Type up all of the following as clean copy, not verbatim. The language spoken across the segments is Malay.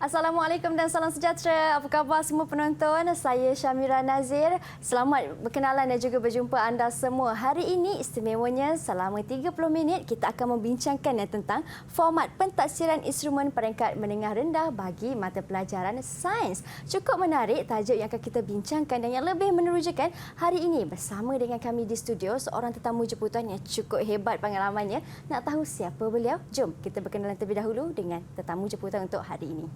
Assalamualaikum dan salam sejahtera. Apa khabar semua penonton? Saya Syamira Nazir. Selamat berkenalan dan juga berjumpa anda semua. Hari ini istimewanya selama 30 minit kita akan membincangkan tentang format pentadsiran instrumen peringkat menengah rendah bagi mata pelajaran sains. Cukup menarik tajuk yang akan kita bincangkan dan yang lebih menerujakan hari ini bersama dengan kami di studio seorang tetamu jemputan yang cukup hebat pengalamannya. Nak tahu siapa beliau? Jom kita berkenalan terlebih dahulu dengan tetamu jemputan untuk hari ini.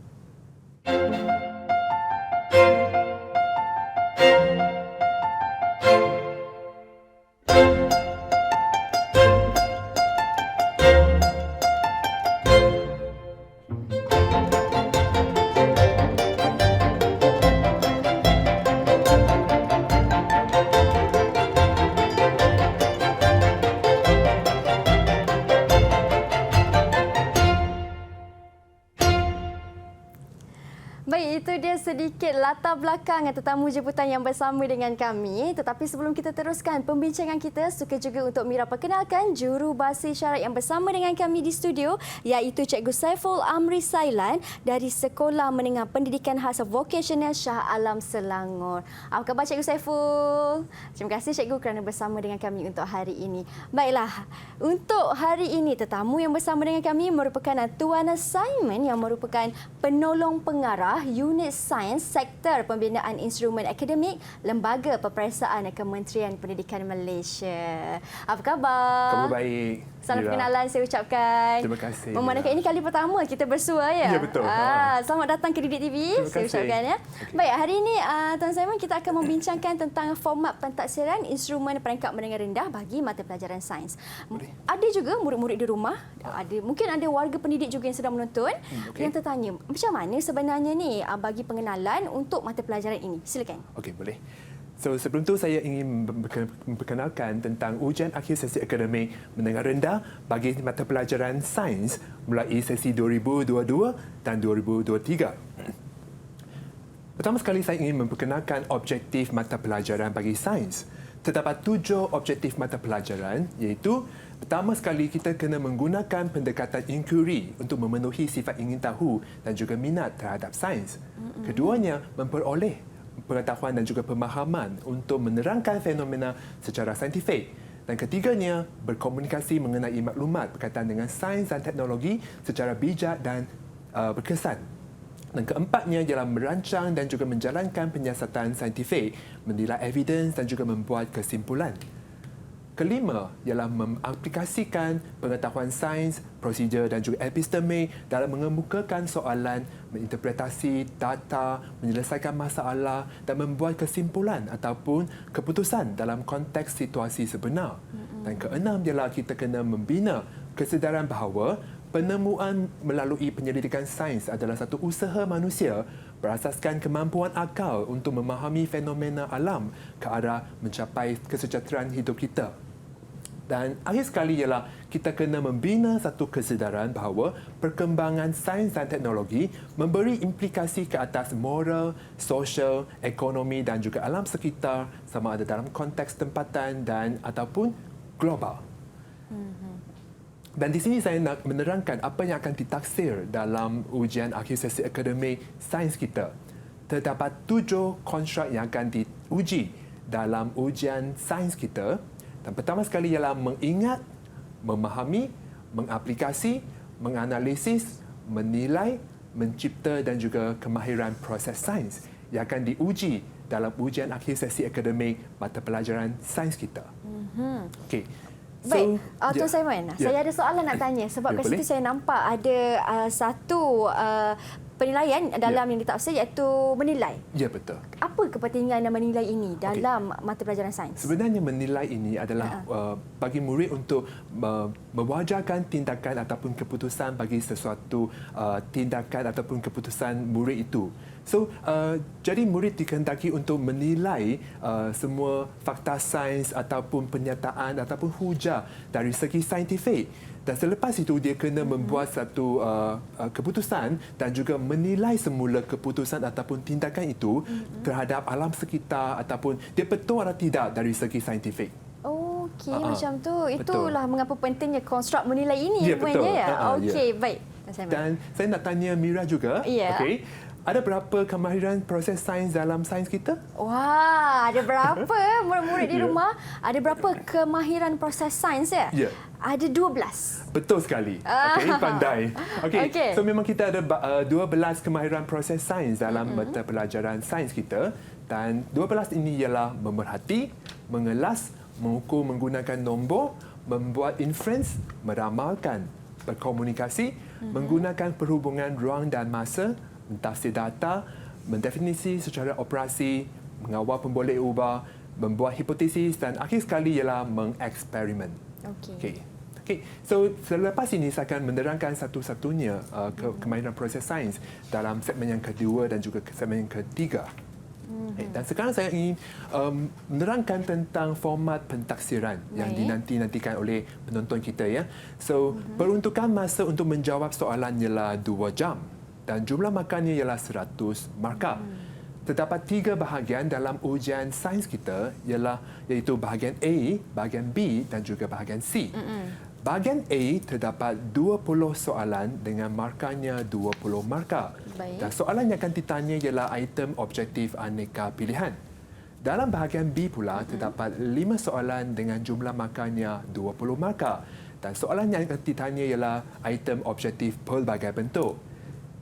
Baik, itu dia sedikit latar belakang tetamu jemputan yang bersama dengan kami. Tetapi sebelum kita teruskan pembincangan kita, suka juga untuk Mira perkenalkan juru bahasa isyarat yang bersama dengan kami di studio, iaitu Cikgu Saiful Amri Sailan dari Sekolah Menengah Pendidikan Khas Vocasional Shah Alam Selangor. Apa khabar Cikgu Saiful? Terima kasih Cikgu kerana bersama dengan kami untuk hari ini. Baiklah, untuk hari ini tetamu yang bersama dengan kami merupakan Tuan Simon yang merupakan penolong pengarah Unit Sains Sektor Pembinaan Instrumen Akademik Lembaga Peperiksaan Kementerian Pendidikan Malaysia. Apa khabar? Khabar baik. Salam perkenalan saya ucapkan. Terima kasih. Memandangkan ini kali pertama kita bersua ya. Ya betul. Selamat datang ke Didik TV. Saya ucapkan ya. Okay. Baik, hari ini Tuan Simon kita akan membincangkan tentang format pentadsiran instrumen peringkat menengah rendah bagi mata pelajaran sains. Ada juga murid-murid di rumah, mungkin ada warga pendidik juga yang sedang menonton yang tertanya, macam mana sebenarnya ni bagi pengenalan untuk mata pelajaran ini? Silakan. Okey, boleh. So, sebelum tu saya ingin memperkenalkan tentang ujian akhir sesi akademik menengah rendah bagi mata pelajaran sains mulai sesi 2022 dan 2023. Pertama sekali saya ingin memperkenalkan objektif mata pelajaran bagi sains. Terdapat 7 objektif mata pelajaran iaitu pertama sekali kita kena menggunakan pendekatan inquiry untuk memenuhi sifat ingin tahu dan juga minat terhadap sains. Keduanya memperoleh pengetahuan dan juga pemahaman untuk menerangkan fenomena secara saintifik. Dan ketiganya, berkomunikasi mengenai maklumat berkaitan dengan sains dan teknologi secara bijak dan berkesan. Dan keempatnya ialah merancang dan juga menjalankan penyiasatan saintifik, menilai evidens dan juga membuat kesimpulan. Kelima ialah mengaplikasikan pengetahuan sains, prosedur dan juga epistemik dalam mengemukakan soalan, menginterpretasi data, menyelesaikan masalah dan membuat kesimpulan ataupun keputusan dalam konteks situasi sebenar. Dan keenam ialah kita kena membina kesedaran bahawa penemuan melalui penyelidikan sains adalah satu usaha manusia berasaskan kemampuan akal untuk memahami fenomena alam ke arah mencapai kesejahteraan hidup kita. Dan akhir sekali ialah kita kena membina satu kesedaran bahawa perkembangan sains dan teknologi memberi implikasi ke atas moral, sosial, ekonomi dan juga alam sekitar sama ada dalam konteks tempatan dan ataupun global. Dan di sini saya nak menerangkan apa yang akan ditaksir dalam ujian akhir sesi akademik sains kita. Terdapat 7 konstruk yang akan diuji dalam ujian sains kita. Dan pertama sekali ialah mengingat, memahami, mengaplikasi, menganalisis, menilai, mencipta dan juga kemahiran proses sains yang akan diuji dalam ujian akhir sesi akademik mata pelajaran sains kita. Okey. Baik, Tuan Simon, saya ada soalan nak tanya sebab kat situ saya nampak ada satu penilaian dalam yang ditaksir iaitu menilai. Ya, betul. Apa kepentingan menilai ini dalam mata pelajaran sains? Sebenarnya menilai ini adalah bagi murid untuk mewajarkan tindakan ataupun keputusan bagi sesuatu tindakan ataupun keputusan murid itu. So, jadi murid dikehendaki untuk menilai semua fakta sains ataupun pernyataan ataupun hujah dari segi saintifik. Dan selepas itu dia kena membuat satu keputusan dan juga menilai semula keputusan ataupun tindakan itu terhadap alam sekitar ataupun dia betul atau tidak dari segi saintifik. Okey, macam tu. Itulah mengapa pentingnya konstruk menilai ini. Ya, betul. Okey, baik. Simon. Dan saya nak tanya Mira juga. Ya. Okey. Ada berapa kemahiran proses sains dalam sains kita? Wah, ada berapa murid-murid di Ya. rumah? Ada berapa kemahiran proses sains ya? Ya. Ada 12. Betul sekali. Okey, pandai. Okey. Okey. So memang kita ada 12 kemahiran proses sains dalam mata pelajaran sains kita, dan 12 ini ialah memerhati, mengelas, mengukur menggunakan nombor, membuat inference, meramalkan, berkomunikasi, menggunakan perhubungan ruang dan masa, mentafsir data, mendefinisi secara operasi, mengawal pemboleh ubah, membuat hipotesis dan akhir sekali ialah mengeksperimen. Okey. Okey. So selepas ini saya akan menerangkan satu-satunya kemahiran proses sains dalam segmen yang kedua dan juga segmen yang ketiga. Okay. Dan sekarang saya ingin menerangkan tentang format pentaksiran yang dinanti-nantikan oleh penonton kita ya. So peruntukan masa untuk menjawab soalan ialah 2 jam. Dan jumlah markahnya ialah 100 markah. Terdapat 3 bahagian dalam ujian sains kita, iaitu bahagian A, bahagian B dan juga bahagian C. Bahagian A terdapat 20 soalan dengan markahnya 20 markah. Baik. Dan soalan yang akan ditanya ialah item objektif aneka pilihan. Dalam bahagian B pula terdapat 5 soalan dengan jumlah markahnya 20 markah. Dan soalan yang akan ditanya ialah item objektif pelbagai bentuk.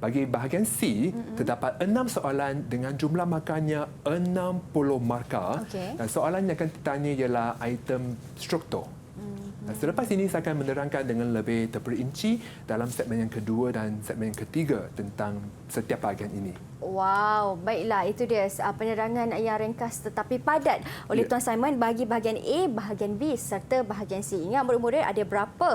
Bagi bahagian C, terdapat 6 soalan dengan jumlah markahnya 60 markah. Okey. Dan soalan yang akan ditanya ialah item struktur. Dan selepas ini saya akan menerangkan dengan lebih terperinci dalam segmen yang kedua dan segmen yang ketiga tentang setiap bahagian ini. Wow, baiklah, itu dia penerangan yang ringkas tetapi padat oleh Tuan Simon bagi bahagian A, bahagian B serta bahagian C. Ingat murid-murid ada berapa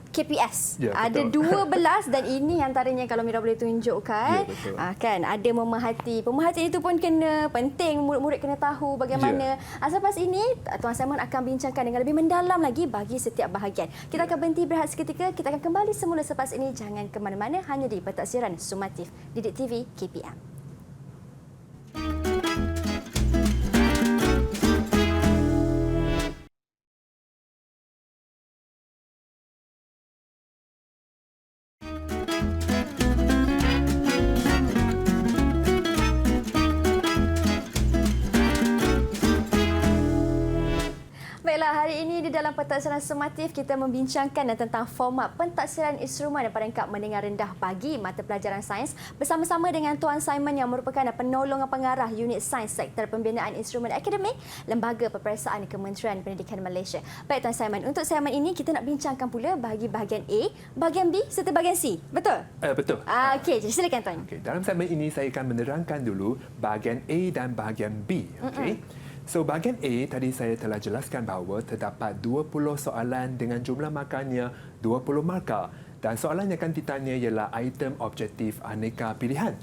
KPS? Ya, Ada betul. 12 dan ini antaranya kalau Mira boleh tunjukkan. Ya, betul. Kan ada memerhati. Pemerhatian itu pun kena penting, murid-murid kena tahu bagaimana. Selepas ini Tuan Simon akan bincangkan dengan lebih mendalam lagi bagi setiap bahagian. Kita akan berhenti berehat seketika, kita akan kembali semula selepas ini. Jangan ke mana-mana, hanya di Pentaksiran Sumatif Didik TV KPM. Baiklah, hari ini di dalam Pentaksiran Sumatif kita membincangkan tentang format pentaksiran instrumen dan peringkat mendengar rendah bagi mata pelajaran sains bersama-sama dengan Tuan Simon yang merupakan penolong pengarah unit sains Sektor Pembinaan Instrumen Akademik Lembaga Peperiksaan Kementerian Pendidikan Malaysia. Baik Tuan Simon, untuk segmen ini kita nak bincangkan pula bagi bahagian A, bahagian B serta bahagian C. Betul? Betul. Okey, jadi silakan Tuan. Okay, dalam segmen ini saya akan menerangkan dulu bahagian A dan bahagian B. Okay? So bahagian A tadi saya telah jelaskan bahawa terdapat 20 soalan dengan jumlah markahnya 20 markah dan soalan yang akan ditanya ialah item objektif aneka pilihan.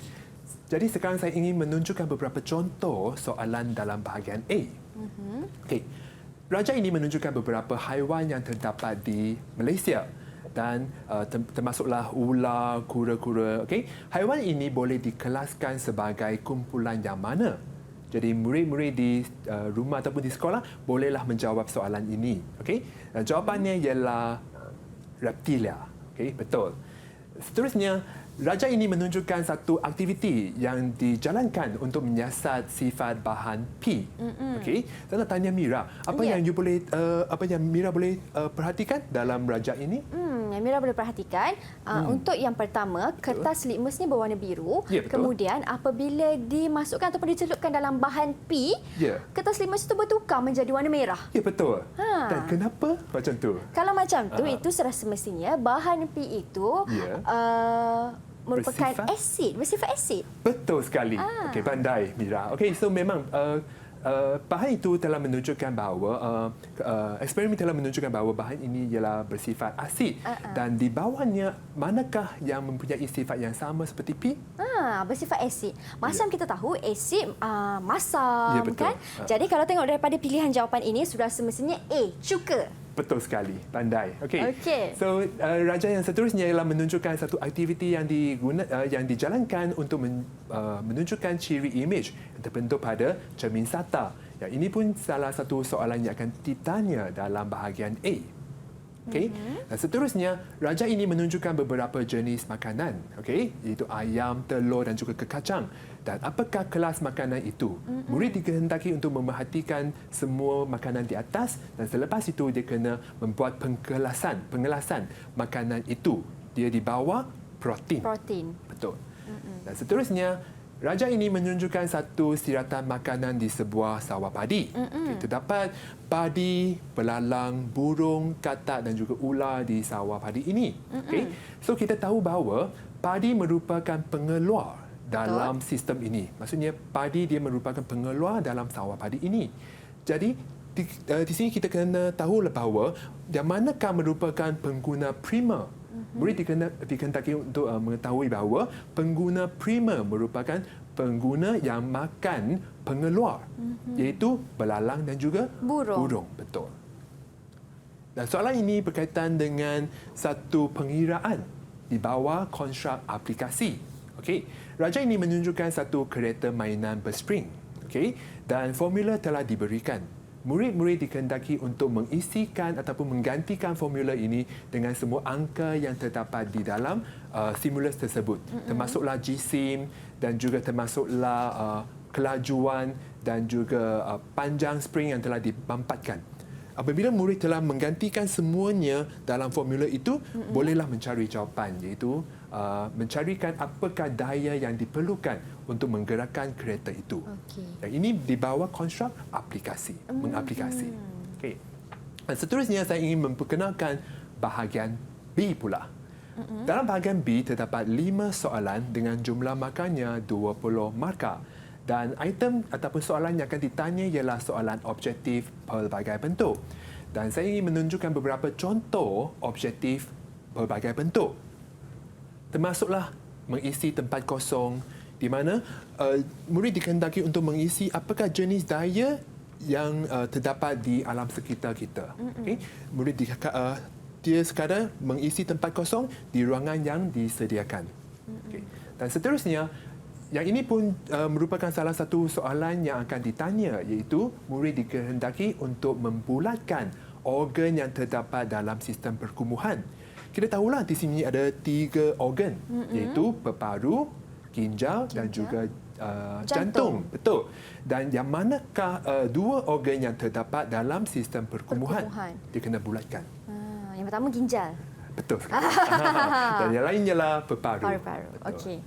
Jadi sekarang saya ingin menunjukkan beberapa contoh soalan dalam bahagian A. Okay. Raja ini menunjukkan beberapa haiwan yang terdapat di Malaysia dan termasuklah ular, kura-kura. Okay. Haiwan ini boleh dikelaskan sebagai kumpulan yang mana? Jadi murid-murid di rumah ataupun di sekolah bolehlah menjawab soalan ini. Okey. Jawapannya ialah reptilia. Okey, betul. Seterusnya, raja ini menunjukkan satu aktiviti yang dijalankan untuk menyiasat sifat bahan P. Okey. Saya nak tanya Mira, apa yang Mira boleh perhatikan dalam raja ini? Mira boleh perhatikan untuk yang pertama, kertas litmus ni berwarna biru. Ya, betul. Kemudian apabila dimasukkan ataupun dicelupkan dalam bahan P, kertas litmus itu bertukar menjadi warna merah. Ya, betul. Dan kenapa macam tu? Kalau macam tu, itu sudah semestinya bahan P itu merupakan bersifat asid. Betul sekali. Okey, pandai Mira. Okey, so memang bahan itu telah menunjukkan bahawa eksperimen telah menunjukkan bahawa bahan ini ialah bersifat asid dan di bawahnya manakah yang mempunyai sifat yang sama seperti P? Bersifat asid. Macam kita tahu asid masam, betul. kan? Jadi kalau tengok daripada pilihan jawapan ini sudah semestinya A, cuka. Betul sekali, pandai. Okey. So raja yang seterusnya ialah menunjukkan satu aktiviti yang yang dijalankan untuk menunjukkan ciri imej yang terbentuk pada cermin SATA. Yang ini pun salah satu soalan yang akan ditanya dalam bahagian A. Okey. Dan seterusnya, raja ini menunjukkan beberapa jenis makanan, okey, iaitu ayam, telur dan juga kekacang. Dan apakah kelas makanan itu? Murid dikehendaki untuk memerhatikan semua makanan di atas dan selepas itu dia kena membuat pengelasan makanan itu. Dia di bawah protein. Betul. Dan seterusnya, raja ini menunjukkan satu siratan makanan di sebuah sawah padi. Okay, terdapat padi, belalang, burung, katak dan juga ular di sawah padi ini. Okay. So kita tahu bahawa padi merupakan pengeluar dalam sistem ini. Maksudnya padi dia merupakan pengeluar dalam sawah padi ini. Jadi di sini kita kena tahu bahawa yang manakah merupakan pengguna primer. Murid dikehendaki untuk mengetahui bahawa pengguna primer merupakan pengguna yang makan pengeluar, iaitu belalang dan juga burung. Betul. Dan soalan ini berkaitan dengan satu pengiraan di bawah konstruk aplikasi. Okey. Raja ini menunjukkan satu kereta mainan berspring. Okey. Dan formula telah diberikan. Murid-murid dikehendaki untuk mengisikan ataupun menggantikan formula ini dengan semua angka yang terdapat di dalam simulus tersebut. Termasuklah GSIM dan juga termasuklah kelajuan dan juga panjang spring yang telah dimampatkan. Apabila murid telah menggantikan semuanya dalam formula itu, bolehlah mencari jawapan, iaitu mencarikan apakah daya yang diperlukan untuk menggerakkan kereta itu. Dan ini di bawah konstruk aplikasi, mengaplikasi. Okay. Dan seterusnya saya ingin memperkenalkan bahagian B pula. Dalam bahagian B terdapat 5 soalan dengan jumlah markanya 20 markah. Dan item ataupun soalan yang akan ditanya ialah soalan objektif pelbagai bentuk. Dan saya ingin menunjukkan beberapa contoh objektif pelbagai bentuk. Termasuklah mengisi tempat kosong di mana murid dikehendaki untuk mengisi apakah jenis daya yang terdapat di alam sekitar kita. Okay? Murid dia sekadar mengisi tempat kosong di ruangan yang disediakan. Okay. Dan seterusnya, yang ini pun merupakan salah satu soalan yang akan ditanya, iaitu murid dikehendaki untuk membulatkan organ yang terdapat dalam sistem perkumuhan. Kita tahulah di sini ada 3 organ, iaitu peparu, ginjal dan juga jantung. Betul. Dan yang manakah 2 organ yang terdapat dalam sistem perkumuhan? Dia kena bulatkan. Yang pertama ginjal. Betul sekali. Dan yang lain ialah peparu. Okey.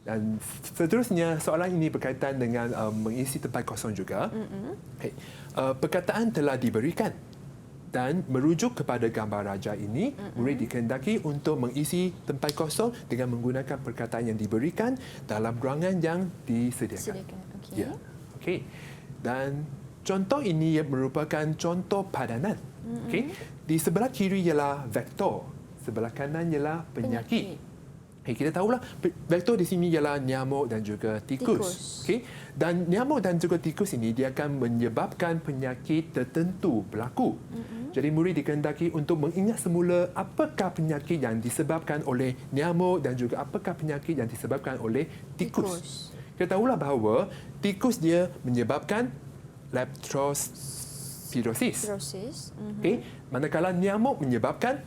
Dan seterusnya, soalan ini berkaitan dengan mengisi tempat kosong juga. Okay. Perkataan telah diberikan dan merujuk kepada gambar raja ini, murid dikehendaki untuk mengisi tempat kosong dengan menggunakan perkataan yang diberikan dalam ruangan yang disediakan. Okey. Ya. Okey. Dan contoh ini merupakan contoh padanan. Okey. Di sebelah kiri ialah vektor, sebelah kanan ialah penyakit. Okay, kita tahulah vektor di sini ialah nyamuk dan juga tikus. Okay? Dan nyamuk dan juga tikus ini dia akan menyebabkan penyakit tertentu berlaku. Jadi murid dikehendaki untuk mengingat semula apakah penyakit yang disebabkan oleh nyamuk dan juga apakah penyakit yang disebabkan oleh tikus. Kita tahulah bahawa tikus dia menyebabkan leptospirosis. Okay? Manakala nyamuk menyebabkan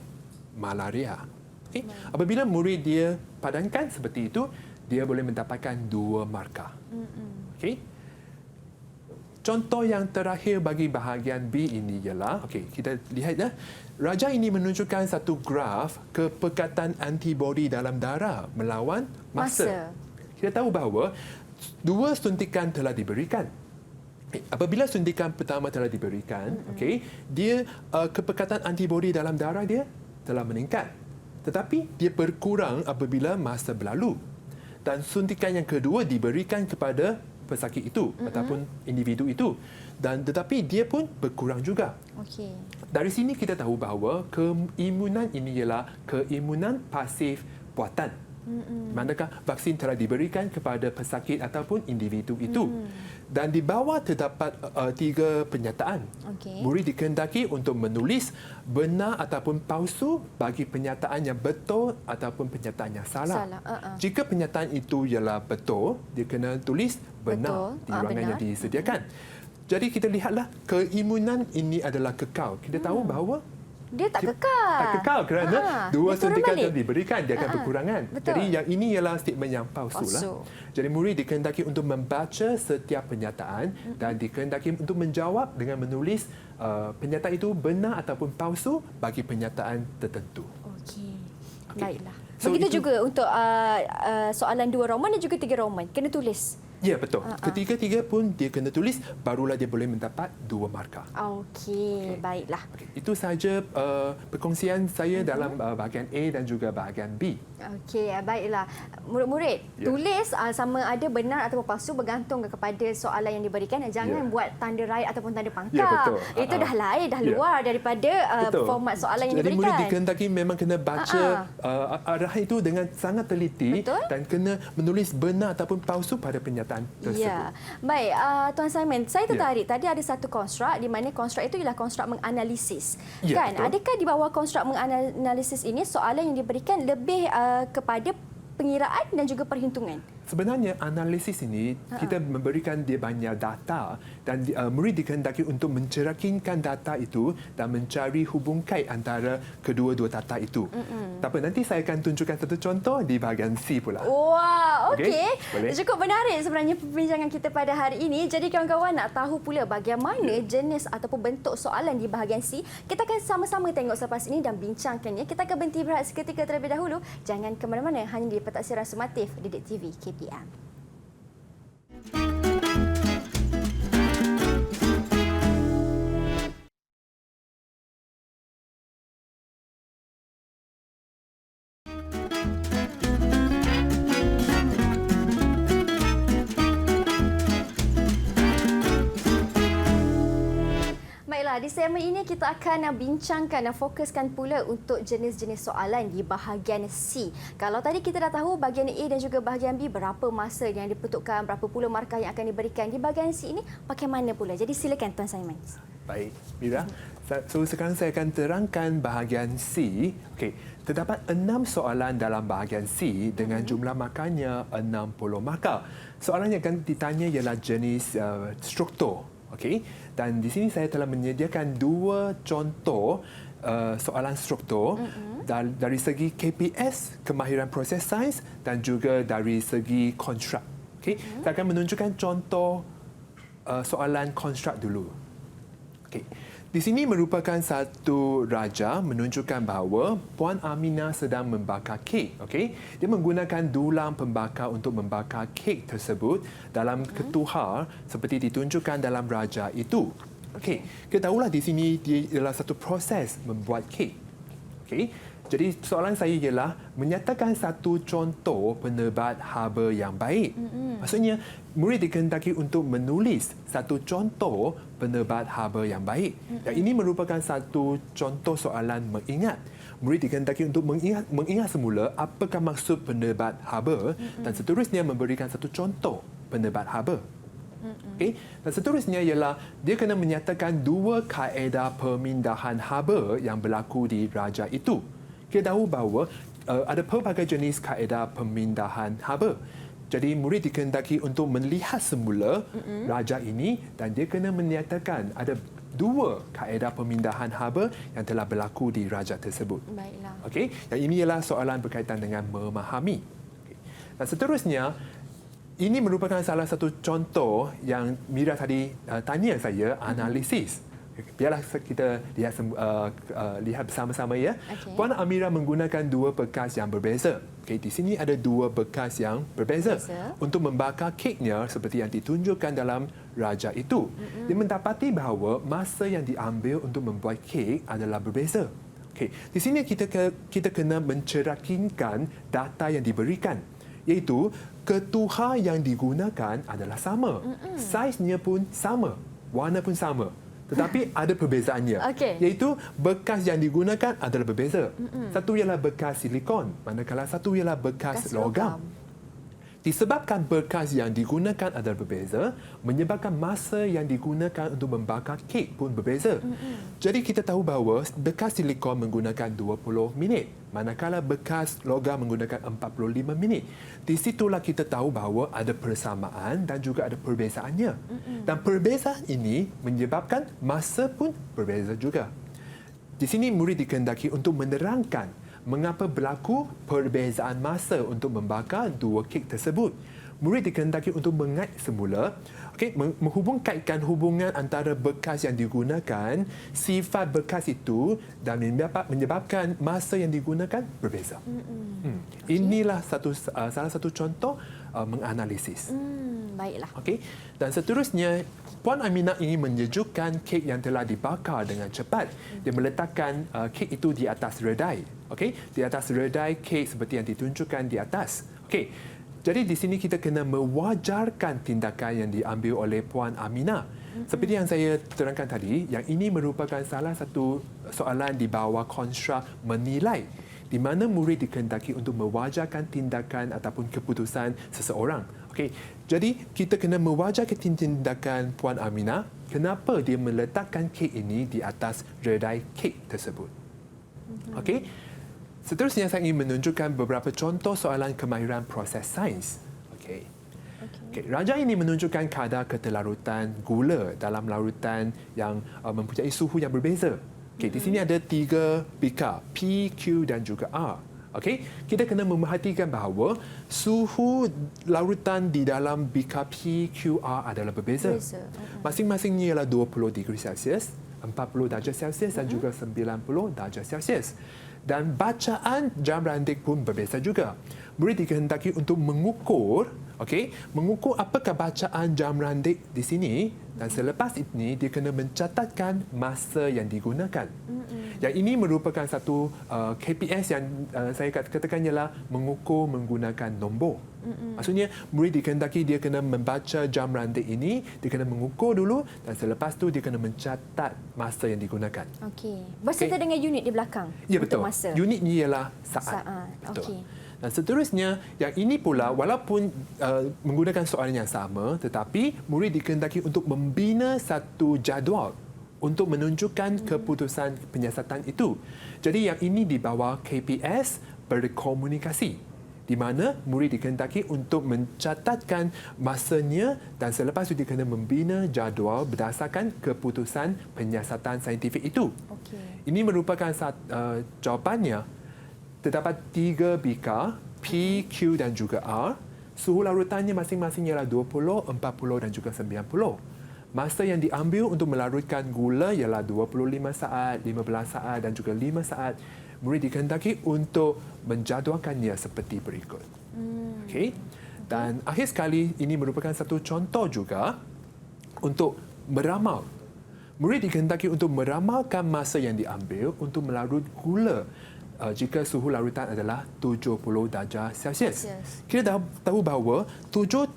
malaria. Okay. Apabila murid dia padankan seperti itu, dia boleh mendapatkan 2 markah. Okay. Contoh yang terakhir bagi bahagian B ini ialah, kita lihat raja ini menunjukkan satu graf kepekatan antibodi dalam darah melawan masa. Kita tahu bahawa 2 suntikan telah diberikan. Apabila suntikan pertama telah diberikan, dia kepekatan antibodi dalam darah dia telah meningkat. Tetapi dia berkurang apabila masa berlalu. Dan suntikan yang kedua diberikan kepada pesakit itu ataupun individu itu. Dan tetapi dia pun berkurang juga. Dari sini kita tahu bahawa keimunan ini ialah keimunan pasif buatan. Manakah vaksin telah diberikan kepada pesakit ataupun individu itu. Dan di bawah terdapat 3 pernyataan. Murid dikehendaki untuk menulis benar ataupun palsu bagi pernyataan yang betul ataupun pernyataan yang salah. Jika pernyataan itu ialah betul, dia kena tulis benar di ruangan yang disediakan. Jadi kita lihatlah keimunan ini adalah kekal. Kita tahu bahawa Dia tak kekal. Tak kekal kerana dua dia turun suntikan balik. yang diberikan, dia akan berkurangan. Betul. Jadi yang ini ialah statement yang palsu. Lah. Jadi murid dikehendaki untuk membaca setiap penyataan dan dikehendaki untuk menjawab dengan menulis penyataan itu benar ataupun palsu bagi penyataan tertentu. Okey. Baiklah. So, Begitu juga untuk soalan 2 Roman dan juga 3 Roman. Kena tulis. Ya, betul. Ketiga-tiga pun dia kena tulis, barulah dia boleh mendapat 2 markah. Okey, baiklah. Itu sahaja perkongsian saya dalam bahagian A dan juga bahagian B. Okey, baiklah. Murid-murid, tulis sama ada benar ataupun palsu bergantung kepada soalan yang diberikan. Jangan buat tanda right ataupun tanda pangkal. Ya, betul. Itu dah lain, dah luar daripada format soalan yang diberikan. Jadi murid dikehendaki memang kena baca arahan itu dengan sangat teliti. Betul. Dan kena menulis benar ataupun palsu pada penyataan tersebut. Ya. Baik, Tuan Simon, saya tertarik. Tadi ada satu konstruk di mana konstruk itu ialah konstruk menganalisis. Ya, Kan? betul. Adakah di bawah konstruk menganalisis ini soalan yang diberikan lebih kepada pengiraan dan juga perhitungan? Sebenarnya analisis ini kita memberikan dia banyak data dan murid dikehendaki untuk mencerakinkan data itu dan mencari hubung kait antara kedua-dua data itu. Tak apa, nanti saya akan tunjukkan satu contoh di bahagian C pula. Wah, okey. Boleh? Cukup menarik sebenarnya perbincangan kita pada hari ini. Jadi kawan-kawan nak tahu pula bagaimana jenis ataupun bentuk soalan di bahagian C, kita akan sama-sama tengok selepas ini dan bincangkannya. Kita akan berhenti berehat seketika terlebih dahulu. Jangan ke mana-mana, hanya di Pentaksiran Sumatif Didik TV KPM. Baiklah, di segmen ini kita akan bincangkan dan fokuskan pula untuk jenis-jenis soalan di bahagian C. Kalau tadi kita dah tahu bahagian A dan juga bahagian B berapa masa yang diperuntukkan, berapa puluh markah yang akan diberikan. Di bahagian C ini bagaimana pula? Jadi silakan Tuan Simon. Baik, Mira. So sekarang saya akan terangkan bahagian C. Okey, terdapat 6 soalan dalam bahagian C dengan jumlah markahnya 60 markah. Soalan yang akan ditanya ialah jenis struktur. Okey, dan di sini saya telah menyediakan 2 contoh soalan struktur dari segi KPS, kemahiran proses sains dan juga dari segi konstruk. Okey, saya akan menunjukkan contoh soalan konstruk dulu. Okey. Di sini merupakan satu raja menunjukkan bahawa Puan Aminah sedang membakar kek. Okey, dia menggunakan dulang pembakar untuk membakar kek tersebut dalam ketuhar seperti ditunjukkan dalam raja itu. Okey, kita tahulah di sini dia adalah satu proses membuat kek. Okey, jadi soalan saya ialah menyatakan satu contoh penebat haba yang baik. Maksudnya murid dikehendaki untuk menulis satu contoh penebat haba yang baik. Dan ini merupakan satu contoh soalan mengingat. Murid dikehendaki untuk mengingat semula apakah maksud penebat haba dan seterusnya memberikan satu contoh penebat haba. Okay. Dan seterusnya ialah dia kena menyatakan 2 kaedah pemindahan haba yang berlaku di raja itu. Kita tahu bahawa ada pelbagai jenis kaedah pemindahan haba. Jadi murid dikehendaki untuk melihat semula raja ini dan dia kena menyatakan ada 2 kaedah pemindahan haba yang telah berlaku di raja tersebut. Baiklah. Okey, yang ini ialah soalan berkaitan dengan memahami. Okay. Dan seterusnya ini merupakan salah satu contoh yang Mira tadi tanya saya, analisis. Biarlah kita lihat bersama-sama ya. Okay. Puan Amira menggunakan 2 bekas yang berbeza. Okay, di sini ada 2 bekas yang berbeza untuk membakar keknya seperti yang ditunjukkan dalam raja itu. Dia mendapati bahawa masa yang diambil untuk membuat kek adalah berbeza. Okay, di sini kita kena mencerakinkan data yang diberikan, iaitu ketuhar yang digunakan adalah sama, saiznya pun sama, warna pun sama. Tetapi ada perbezaannya, iaitu bekas yang digunakan adalah berbeza. Satu ialah bekas silikon, manakala satu ialah bekas logam. Disebabkan bekas yang digunakan adalah berbeza, menyebabkan masa yang digunakan untuk membakar kek pun berbeza. Jadi kita tahu bahawa bekas silikon menggunakan 20 minit, manakala bekas logam menggunakan 45 minit. Di situlah kita tahu bahawa ada persamaan dan juga ada perbezaannya. Dan perbezaan ini menyebabkan masa pun berbeza juga. di sini murid dikehendaki untuk menerangkan mengapa berlaku perbezaan masa untuk membakar dua kek tersebut. Murid dikehendaki untuk mengait semula, menghubungkaitkan hubungan antara bekas yang digunakan, sifat bekas itu dan menyebabkan masa yang digunakan berbeza. Inilah salah satu contoh menganalisis. Baiklah. Okey. Dan seterusnya, Puan Aminah ingin menyejukkan kek yang telah dibakar dengan cepat. Dia meletakkan kek itu di atas redai. Okey, di atas redai kek seperti yang ditunjukkan di atas. Okey. Jadi di sini kita kena mewajarkan tindakan yang diambil oleh Puan Aminah. Seperti yang saya terangkan tadi, yang ini merupakan salah satu soalan di bawah konstruk menilai, di mana murid dikehendaki untuk mewajarkan tindakan ataupun keputusan seseorang. Okey, jadi kita kena mewajarkan tindakan Puan Aminah. Kenapa dia meletakkan kek ini di atas redai kek tersebut? Okey. Seterusnya saya ingin menunjukkan beberapa contoh soalan kemahiran proses sains. Okey. Raja ini menunjukkan kadar ketelarutan gula dalam larutan yang mempunyai suhu yang berbeza. Okey, di sini ada 3 bikar, P, Q dan juga R. Okey, kita kena memerhatikan bahawa suhu larutan di dalam bikar P, Q, R adalah berbeza. Masing-masingnya ialah 20 degree Celsius, 40 darjah Celsius dan juga 90 darjah Celsius. Dan bacaan jam randik pun berbeza juga. Murid dikehendaki untuk mengukur, mengukur apakah bacaan jam randik di sini, dan selepas ini dia kena mencatatkan masa yang digunakan. Yang ini merupakan satu KPS yang saya katakan ialah mengukur menggunakan nombor. Maksudnya murid dikehendaki dia kena membaca jam randik ini, dia kena mengukur dulu dan selepas tu dia kena mencatat masa yang digunakan. Okey. Berserta dengan unit di belakang. Ya, betul. Untuk masa. Unit ni ialah saat. Betul. Okey. Dan seterusnya, yang ini pula walaupun menggunakan soalan yang sama, tetapi murid dikehendaki untuk membina satu jadual untuk menunjukkan keputusan penyiasatan itu. Jadi yang ini di bawah KPS berkomunikasi, di mana murid dikehendaki untuk mencatatkan masanya dan selepas itu dia kena membina jadual berdasarkan keputusan penyiasatan saintifik itu. Okey. Ini merupakan jawapannya. Terdapat 3 bikar, P, Q dan juga R. Suhu larutannya masing-masing ialah 20, 40 dan juga 90. Masa yang diambil untuk melarutkan gula ialah 25 saat, 15 saat dan juga 5 saat. Murid dikehendaki untuk menjadualkannya seperti berikut. Okey. Dan akhir sekali, ini merupakan satu contoh juga untuk meramal. Murid dikehendaki untuk meramalkan masa yang diambil untuk melarut gula jika suhu larutan adalah 70 darjah Celsius. Kita tahu bahawa 70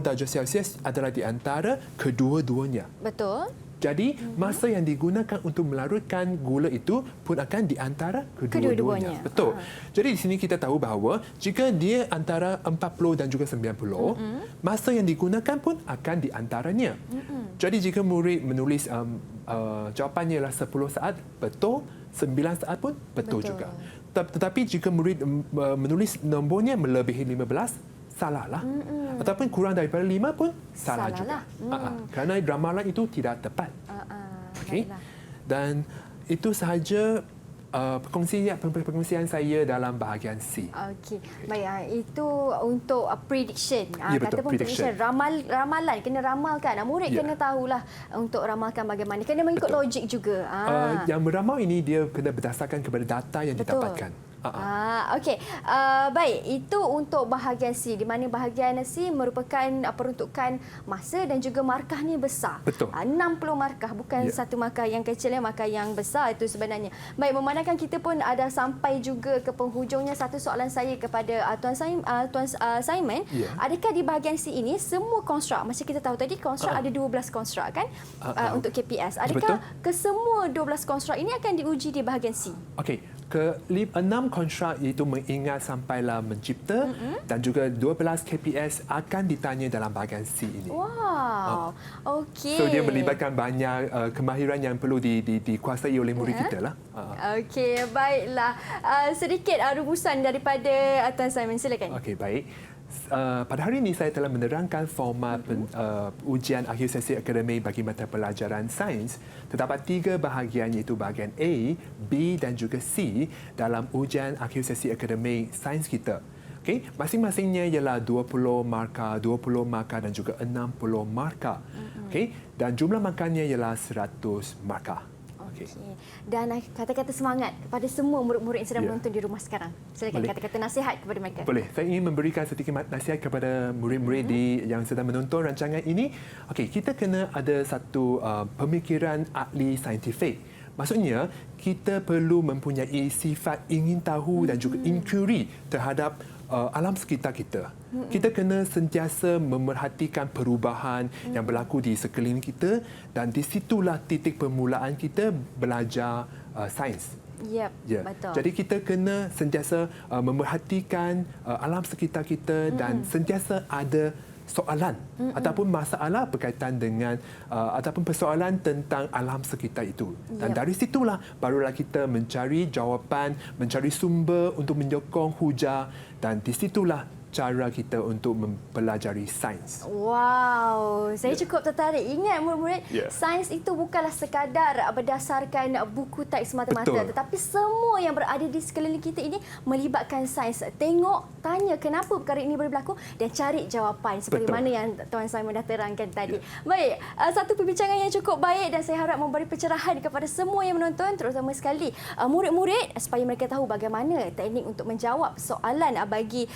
darjah Celsius adalah di antara kedua-duanya. Betul. Jadi, masa yang digunakan untuk melarutkan gula itu pun akan di antara kedua-duanya. Betul. Jadi, di sini kita tahu bahawa jika dia antara 40 dan juga 90, masa yang digunakan pun akan di antaranya. Jadi, jika murid menulis jawapannya ialah 10 saat, betul. 9 saat pun betul juga. Tetapi jika murid menulis nombornya melebihi 15, salahlah. Ataupun kurang daripada 5 pun salah juga. Kerana ramalan itu tidak tepat. Okey. Dan itu sahaja perkongsian saya dalam bahagian C. Okey. Baik, itu untuk prediction. Ya, betul, prediction. Ramalan, kena ramalkan. Murid kena tahulah untuk ramalkan bagaimana. Kena mengikut logik juga. Yang meramal ini dia kena berdasarkan kepada data yang didapatkan. Okey. Baik, itu untuk bahagian C, di mana bahagian C merupakan peruntukan masa dan juga markahnya besar. Betul. 60 markah, bukan satu markah yang kecil, markah yang besar itu sebenarnya. Baik, memandangkan kita pun ada sampai juga ke penghujungnya, satu soalan saya kepada Tuan Simon. Adakah di bahagian C ini semua konstruk, macam kita tahu tadi konstruk ada 12 konstruk kan untuk KPS. Adakah kesemua 12 konstruk ini akan diuji di bahagian C? Okey. Ke-6 konstruk iaitu mengingat sampailah mencipta dan juga 12 KPS akan ditanya dalam bahagian C ini. Wow. Okey. So dia melibatkan banyak kemahiran yang perlu dikuasai oleh murid kita lah. Okey, baiklah. Sedikit rumusan daripada Tuan Simon, silakan. Okey, baik. pada hari ini saya telah menerangkan format ujian akhir sesi akademik bagi mata pelajaran sains. Terdapat 3 bahagian iaitu bahagian A, B dan juga C dalam ujian akhir sesi akademik sains kita. Okay. Masing-masingnya ialah 20 markah, 20 markah dan juga 60 markah. Okay. Dan jumlah markahnya ialah 100 markah. Okay. Dan kata-kata semangat kepada semua murid-murid yang sedang menonton di rumah sekarang. Silakan kata-kata nasihat kepada mereka. Boleh. Saya ingin memberikan sedikit nasihat kepada murid-murid yang sedang menonton rancangan ini. Okey, kita kena ada satu pemikiran ahli saintifik. Maksudnya, kita perlu mempunyai sifat ingin tahu dan juga inquiry terhadap alam sekitar kita. Kita kena sentiasa memerhatikan perubahan yang berlaku di sekeliling kita dan di situlah titik permulaan kita belajar sains. Yep, betul. Jadi kita kena sentiasa memerhatikan alam sekitar kita dan sentiasa ada soalan ataupun masalah berkaitan dengan ataupun persoalan tentang alam sekitar itu. Dan dari situlah barulah kita mencari jawapan, mencari sumber untuk menyokong hujah dan di situlah cara kita untuk mempelajari sains. Wow, saya cukup tertarik. Ingat murid-murid, sains itu bukanlah sekadar berdasarkan buku teks semata-mata, tetapi semua yang berada di sekeliling kita ini melibatkan sains. Tengok, tanya kenapa perkara ini boleh berlaku dan cari jawapan seperti mana yang Tuan Simon dah terangkan tadi. Baik, satu perbincangan yang cukup baik dan saya harap memberi pencerahan kepada semua yang menonton, terutama sekali murid-murid supaya mereka tahu bagaimana teknik untuk menjawab soalan bagi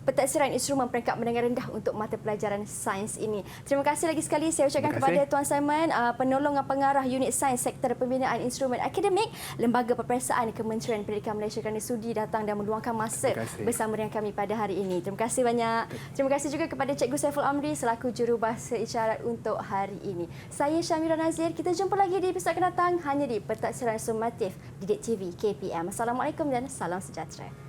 pentadsiran instrumen peringkat menengah rendah untuk mata pelajaran sains ini. Terima kasih lagi sekali saya ucapkan kepada Tuan Simon, penolong pengarah unit sains Sektor Pembinaan Instrumen Akademik, Lembaga Peperiksaan Kementerian Pendidikan Malaysia kerana sudi datang dan meluangkan masa bersama dengan kami pada hari ini. Terima kasih banyak. Terima kasih juga kepada Cikgu Saiful Amri selaku jurubahasa isyarat untuk hari ini. Saya Syamira Nazir, kita jumpa lagi di episod akan datang hanya di Pentadsiran Sumatif Didik TV KPM. Assalamualaikum dan salam sejahtera.